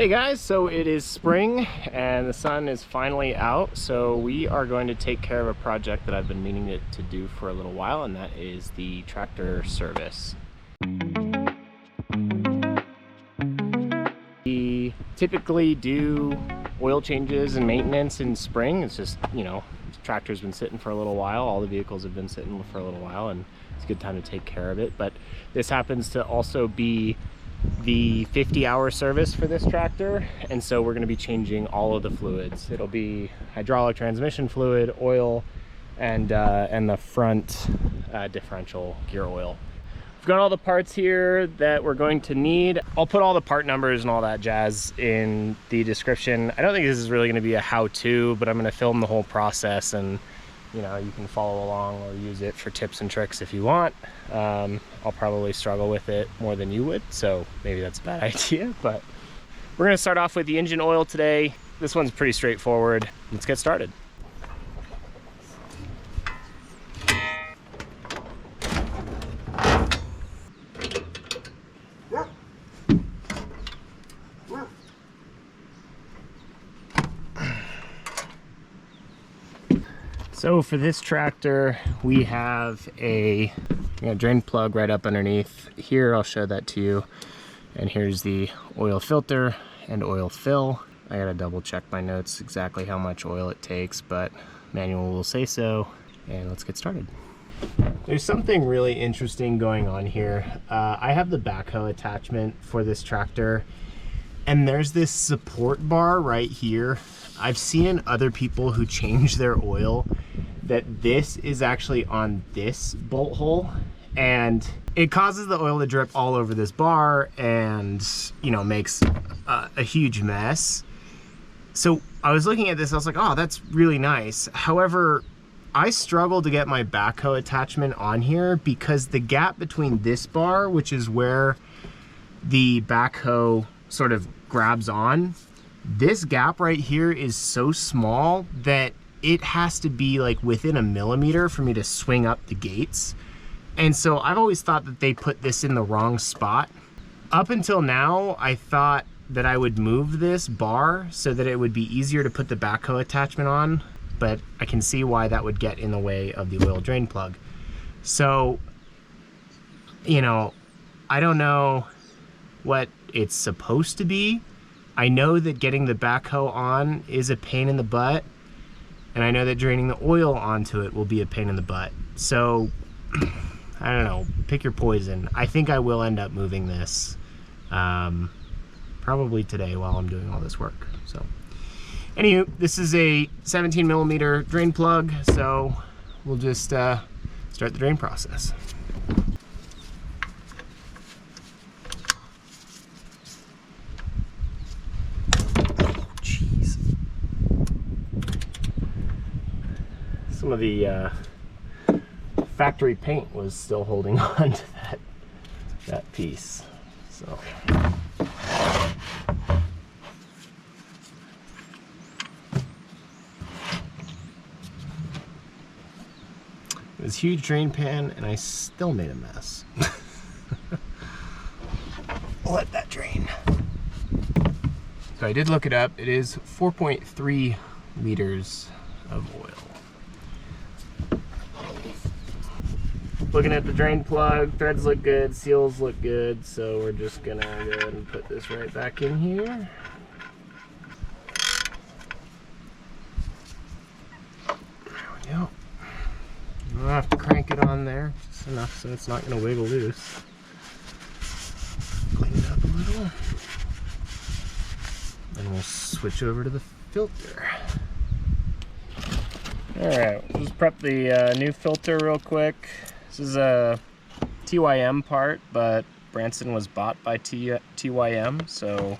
Hey guys, so it is spring and the sun is finally out, so we are going to take care of a project that I've been meaning to do for a little while, and that is the tractor service. We typically do oil changes and maintenance in spring. It's just, you know, the tractor's been sitting for a little while, all the vehicles have been sitting for a little while, and it's a good time to take care of it. But this happens to also be the 50-hour service for this tractor, and so we're going to be changing all of the fluids. It'll be hydraulic transmission fluid, oil, and the front differential gear oil. We've got all the parts here that we're going to need. I'll put all the part numbers and all that jazz in the description. I don't think this is really going to be a how-to, but I'm going to film the whole process, and you know, you can follow along or use it for tips and tricks if you want. I'll probably struggle with it more than you would, so maybe that's a bad idea, but we're gonna start off with the engine oil today. This one's pretty straightforward. Let's get started. So for this tractor, we have a drain plug right up underneath here. I'll show that to you. And here's the oil filter and oil fill. I gotta double check my notes exactly how much oil it takes, but manual will say so. And let's get started. There's something really interesting going on here. I have the backhoe attachment for this tractor, and there's this support bar right here. I've seen other people who change their oil that this is actually on this bolt hole, and it causes the oil to drip all over this bar and, you know, makes a huge mess. So I was looking at this, I was like, oh, that's really nice. However, I struggle to get my backhoe attachment on here because the gap between this bar, which is where the backhoe sort of grabs on, this gap right here is so small that it has to be like within a millimeter for me to swing up the gates. And so I've always thought that they put this in the wrong spot. Up until now, I thought that I would move this bar so that it would be easier to put the backhoe attachment on, but I can see why that would get in the way of the oil drain plug. So, you know, I don't know what it's supposed to be. I know that getting the backhoe on is a pain in the butt, and I know that draining the oil onto it will be a pain in the butt. So, I don't know, pick your poison. I think I will end up moving this probably today while I'm doing all this work. So, anywho, this is a 17mm drain plug, so we'll just start the drain process. Some of the factory paint was still holding on to that piece. So it was a huge drain pan and I still made a mess. Let that drain. So I did look it up. It is 4.3 liters of oil. Looking at the drain plug, threads look good, seals look good, so we're just gonna go ahead and put this right back in here. There we go. You don't have to crank it on there, just enough so it's not gonna wiggle loose. Clean it up a little. Then we'll switch over to the filter. Alright, we'll just prep the new filter real quick. This is a TYM part, but Branson was bought by TYM, so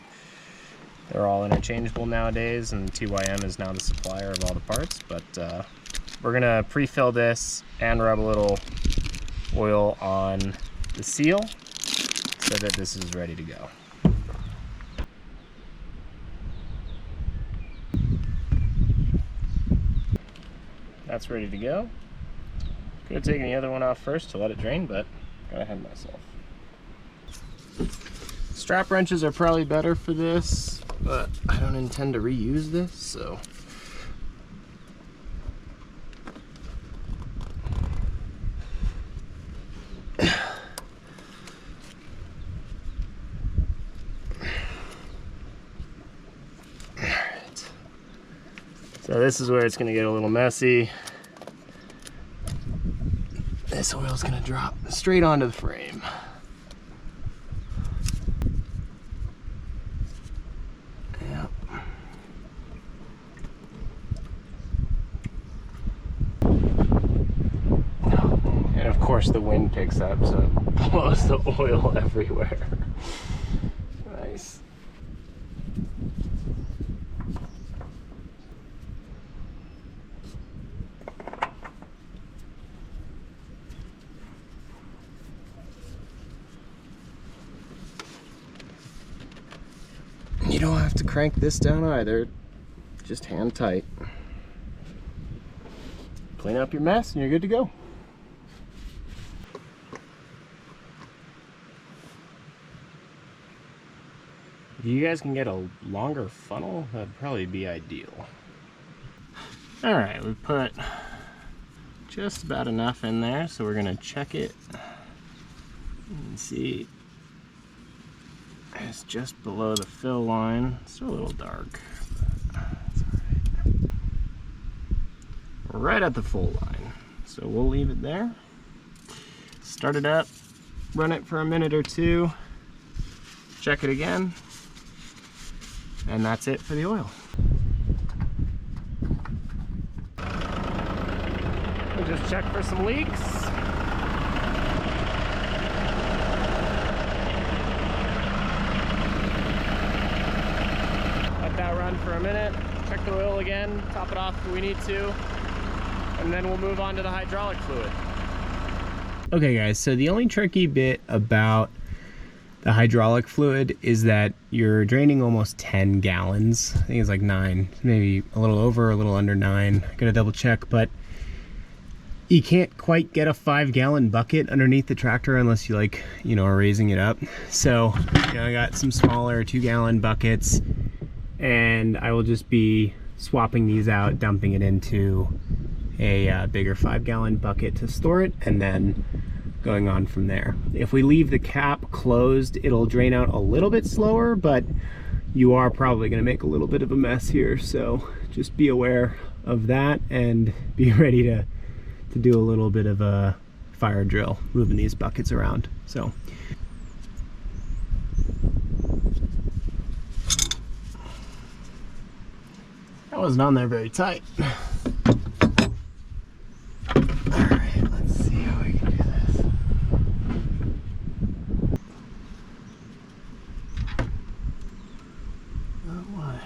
they're all interchangeable nowadays, and TYM is now the supplier of all the parts. But we're gonna pre-fill this and rub a little oil on the seal so that this is ready to go. That's ready to go. Could have taken the other one off first to let it drain, but got ahead of myself. Strap wrenches are probably better for this. but I don't intend to reuse this, so. Alright. So this is where it's gonna get a little messy. This oil's gonna drop straight onto the frame. Yep. And of course the wind picks up, so it blows the oil everywhere. Nice. You don't have to crank this down either, just hand tight. Clean up your mess and you're good to go. If you guys can get a longer funnel, that'd probably be ideal. All right, we put just about enough in there, so we're gonna check it and see. It's just below the fill line. It's still a little dark, but it's all right. Right at the full line. So we'll leave it there. Start it up, run it for a minute or two, check it again, and that's it for the oil. We'll just check for some leaks. For a minute, check the oil again, top it off if we need to, and then we'll move on to the hydraulic fluid. Okay guys, so the only tricky bit about the hydraulic fluid is that you're draining almost 10 gallons. I think it's like 9, maybe a little over, a little under 9. I gotta double check, but you can't quite get a 5-gallon bucket underneath the tractor unless you are raising it up. So, I got some smaller 2-gallon buckets, and I will just be swapping these out, dumping it into a bigger 5-gallon bucket to store it, and then going on from there. If we leave the cap closed, it'll drain out a little bit slower, but you are probably going to make a little bit of a mess here, so just be aware of that and be ready to do a little bit of a fire drill, moving these buckets around. So. That wasn't on there very tight. Alright, let's see how we can do this. Oh my.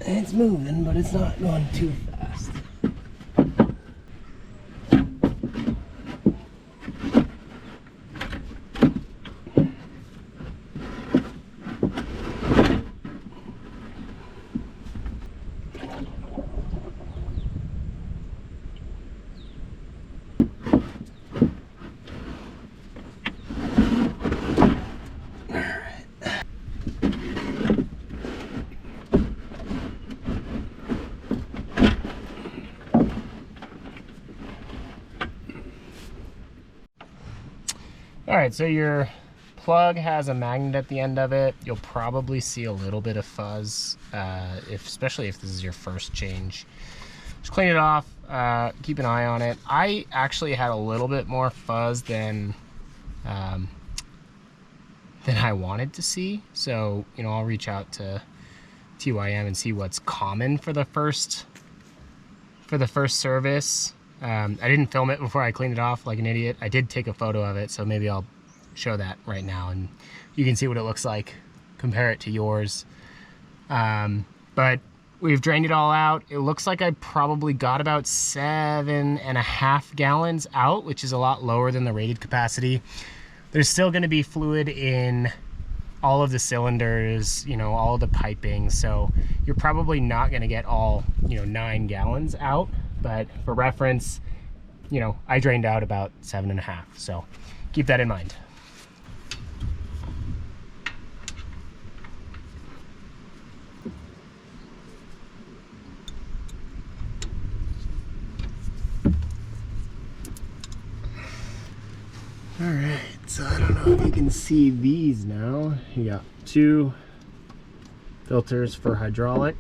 It's moving, but it's not going too fast. All right, so your plug has a magnet at the end of it. You'll probably see a little bit of fuzz, especially if this is your first change. Just clean it off, keep an eye on it. I actually had a little bit more fuzz than I wanted to see. So, I'll reach out to TYM and see what's common for the first service. I didn't film it before I cleaned it off like an idiot. I did take a photo of it, so maybe I'll show that right now, and you can see what it looks like, compare it to yours. But we've drained it all out. It looks like I probably got about 7.5 gallons out, which is a lot lower than the rated capacity. There's still going to be fluid in all of the cylinders, you know, all the piping, so you're probably not going to get all, you know, 9 gallons out. But for reference, you know, I drained out about 7.5, so keep that in mind. All right, so I don't know if you can see these now. You got 2 filters for hydraulic.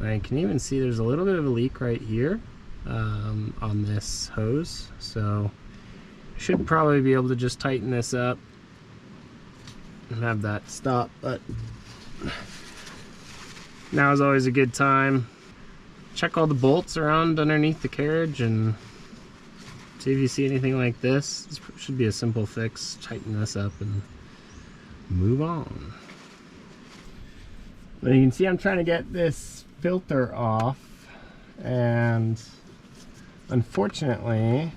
I can even see there's a little bit of a leak right here on this hose. So should probably be able to just tighten this up and have that stop. But now is always a good time. Check all the bolts around underneath the carriage and see if you see anything like this. This should be a simple fix. Tighten this up and move on. Now you can see I'm trying to get this filter off, and unfortunately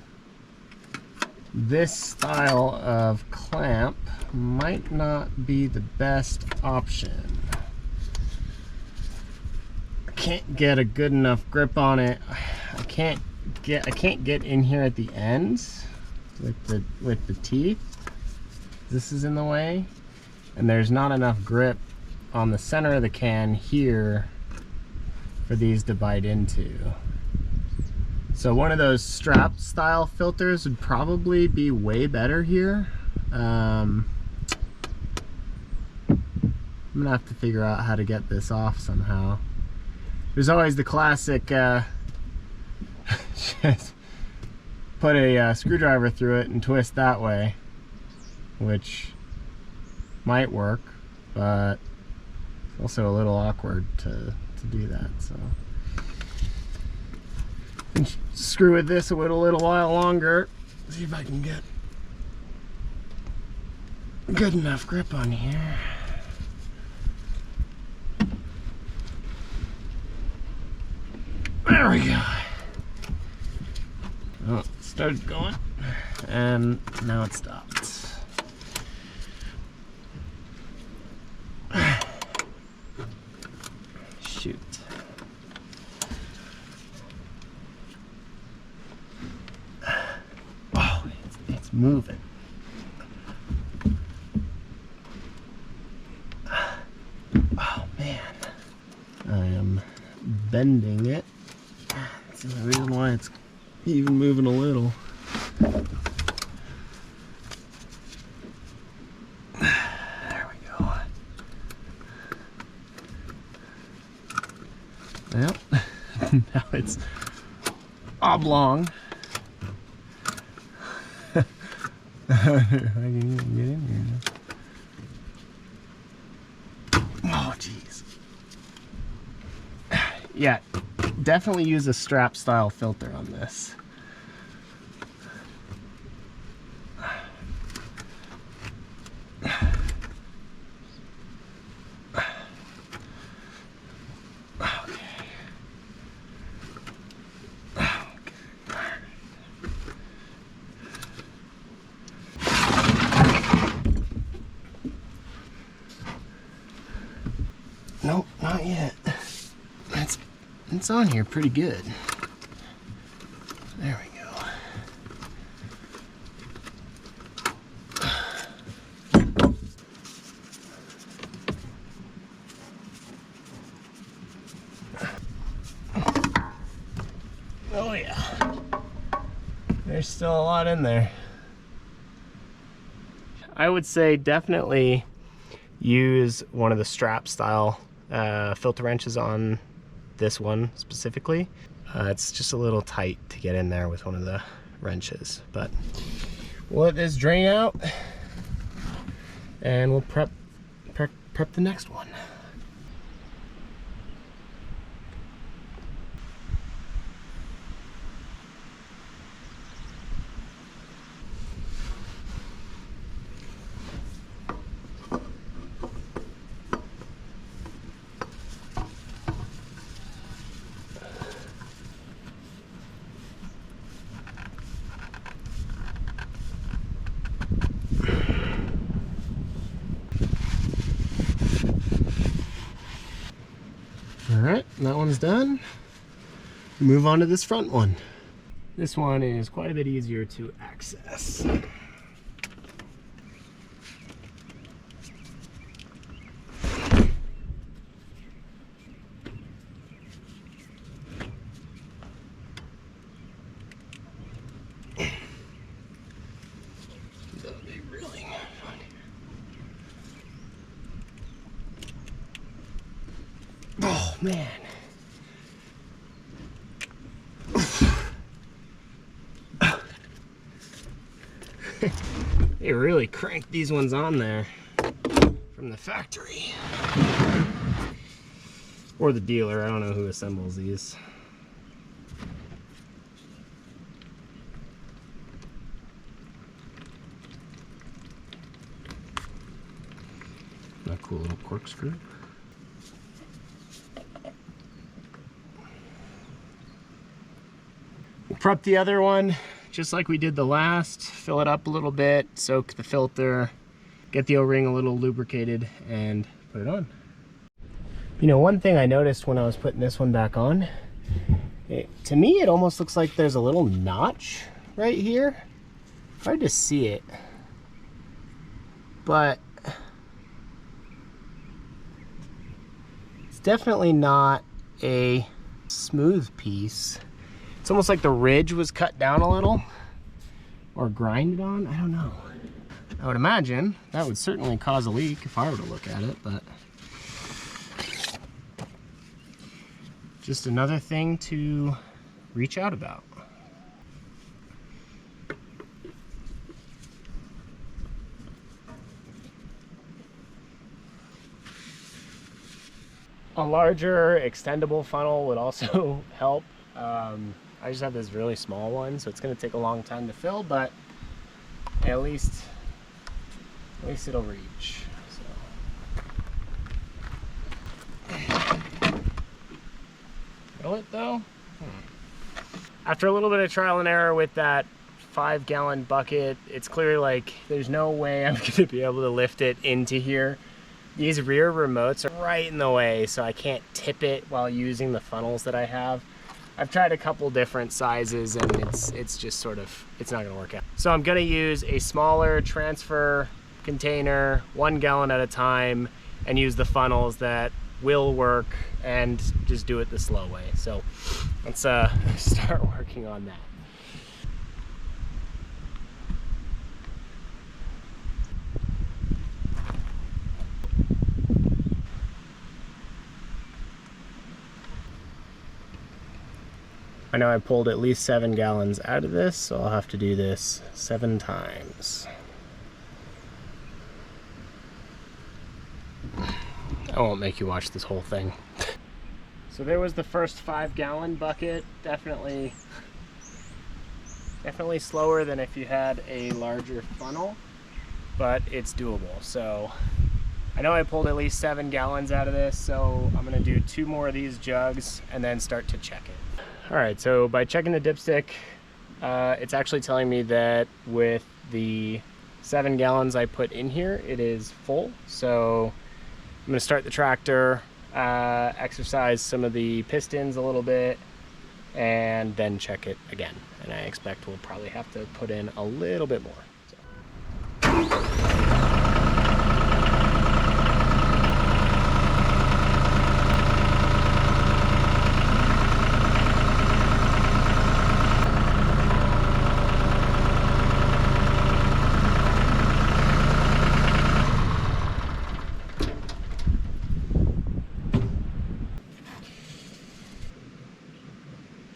this style of clamp might not be the best option. I can't get a good enough grip on it. I can't get in here at the ends with the teeth. This is in the way, and there's not enough grip on the center of the can here for these to bite into. So one of those strap style filters would probably be way better here. I'm gonna have to figure out how to get this off somehow. There's always the classic just put a screwdriver through it and twist that way, which might work, but it's also a little awkward to do that. So and screw with this a little while longer. See if I can get good enough grip on here. There we go. Oh, it started going, and now it stopped. Shoot. Oh, it's moving. Oh man, I am bending it. That's the reason why it's even moving a little. There we go. Well, now it's oblong. I can even get in here now. Oh, jeez. Yeah, definitely use a strap style filter on this. Nope, not yet. It's on here pretty good. There we go. Oh yeah. There's still a lot in there. I would say definitely use one of the strap style filter wrenches on this one specifically. It's just a little tight to get in there with one of the wrenches, but we'll let this drain out and we'll prep the next one. that one's done, move on to this front one. This one is quite a bit easier to access. Oh man. They really cranked these ones on there from the factory. Or the dealer, I don't know who assembles these. A cool little corkscrew. We'll prep the other one just like we did the last. Fill it up a little bit, soak the filter, get the O-ring a little lubricated, and put it on. You know, one thing I noticed when I was putting this one back on, to me it almost looks like there's a little notch right here. Hard to see it, but it's definitely not a smooth piece. It's almost like the ridge was cut down a little or grinded on. I don't know. I would imagine that would certainly cause a leak if I were to look at it, but just another thing to reach out about. A larger extendable funnel would also help. I just have this really small one, so it's going to take a long time to fill, but at least it'll reach. So. Fill it though? After a little bit of trial and error with that 5-gallon bucket, it's clearly like there's no way I'm going to be able to lift it into here. These rear remotes are right in the way, so I can't tip it while using the funnels that I have. I've tried a couple different sizes and it's just sort of, it's not gonna work out. So I'm gonna use a smaller transfer container, 1 gallon at a time, and use the funnels that will work and just do it the slow way. So let's start working on that. I know I pulled at least 7 gallons out of this, so I'll have to do this 7 times. I won't make you watch this whole thing. So there was the first 5-gallon bucket. Definitely slower than if you had a larger funnel, but it's doable. So I know I pulled at least 7 gallons out of this, so I'm gonna do 2 more of these jugs and then start to check it. All right, so by checking the dipstick, it's actually telling me that with the 7 gallons I put in here, it is full. So I'm gonna start the tractor, exercise some of the pistons a little bit, and then check it again. And I expect we'll probably have to put in a little bit more.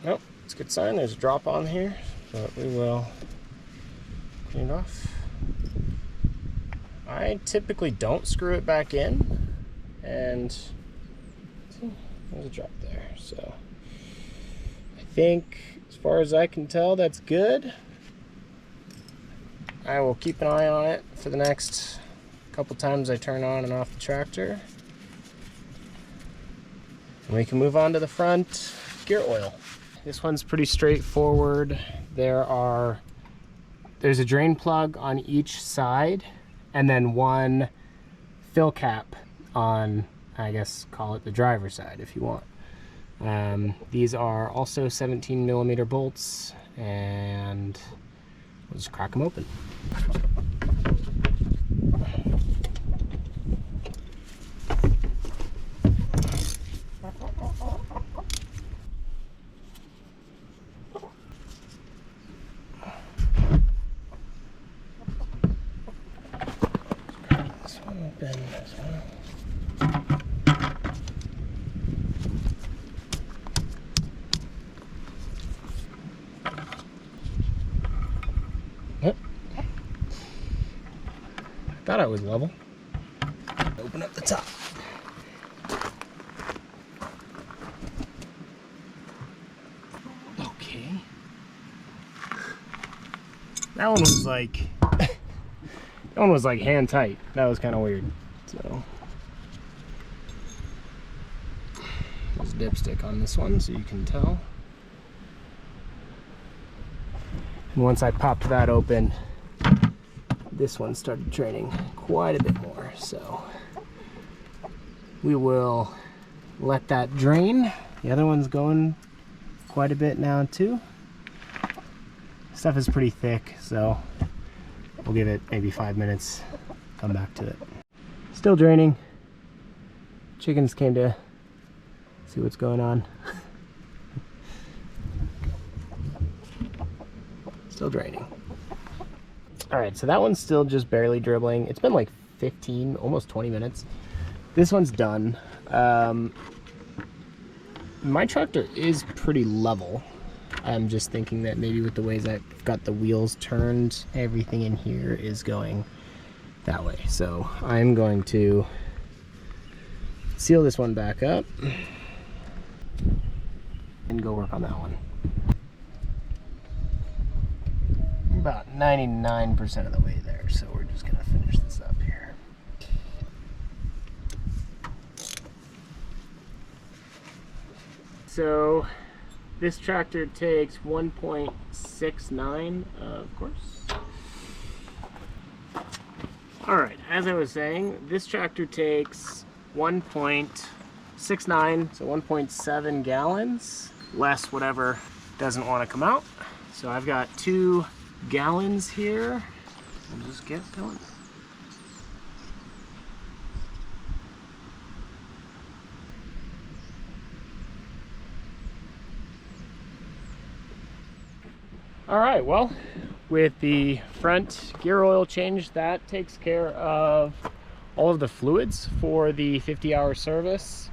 Nope, it's a good sign. There's a drop on here, but we will clean it off. I typically don't screw it back in, and see, there's a drop there. So I think, as far as I can tell, that's good. I will keep an eye on it for the next couple times I turn on and off the tractor. And we can move on to the front gear oil. This one's pretty straightforward. There's a drain plug on each side, and then one fill cap on, I guess, call it the driver's side if you want. These are also 17mm bolts, and we'll just crack them open. This one open, this one. Yep. I thought I was level. Open up the top. Okay. That one was like that one was like hand tight. That was kind of weird. So there's a dipstick on this one, so you can tell. And once I popped that open, this one started draining quite a bit more. So we will let that drain. The other one's going quite a bit now too. Stuff is pretty thick, so we'll give it maybe 5 minutes, come back to it. Still draining. Chickens came to see what's going on. Still draining. All right, so that one's still just barely dribbling. It's been like 15, almost 20 minutes. This one's done. My tractor is pretty level. I'm just thinking that maybe with the ways I've got the wheels turned, everything in here is going that way. So I'm going to seal this one back up and go work on that one. About 99% of the way there, so we're just gonna finish this up here. So this tractor takes 1.69, of course. All right, as I was saying, this tractor takes 1.69, so 1.7 gallons, less whatever doesn't want to come out. So I've got 2 gallons here. We'll just get going. All right, well, with the front gear oil change, that takes care of all of the fluids for the 50-hour service.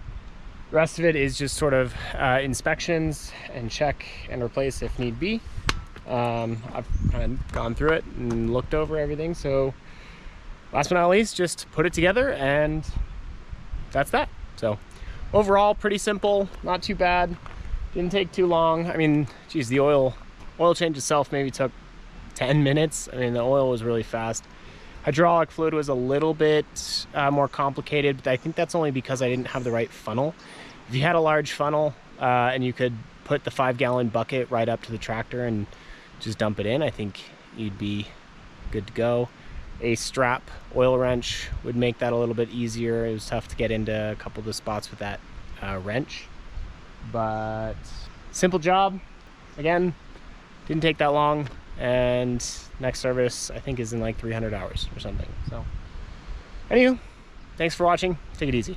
The rest of it is just sort of inspections and check and replace if need be. I've kind of gone through it and looked over everything, so last but not least, just put it together, and that's that. So overall, pretty simple, not too bad, didn't take too long. I mean, geez, the oil change itself maybe took 10 minutes. I mean, the oil was really fast. Hydraulic fluid was a little bit more complicated, but I think that's only because I didn't have the right funnel. If you had a large funnel and you could put the 5-gallon bucket right up to the tractor and just dump it in, I think you'd be good to go. A strap oil wrench would make that a little bit easier. It was tough to get into a couple of the spots with that wrench, but simple job. Again, didn't take that long, and next service I think is in like 300 hours or something. So anywho, thanks for watching. Take it easy.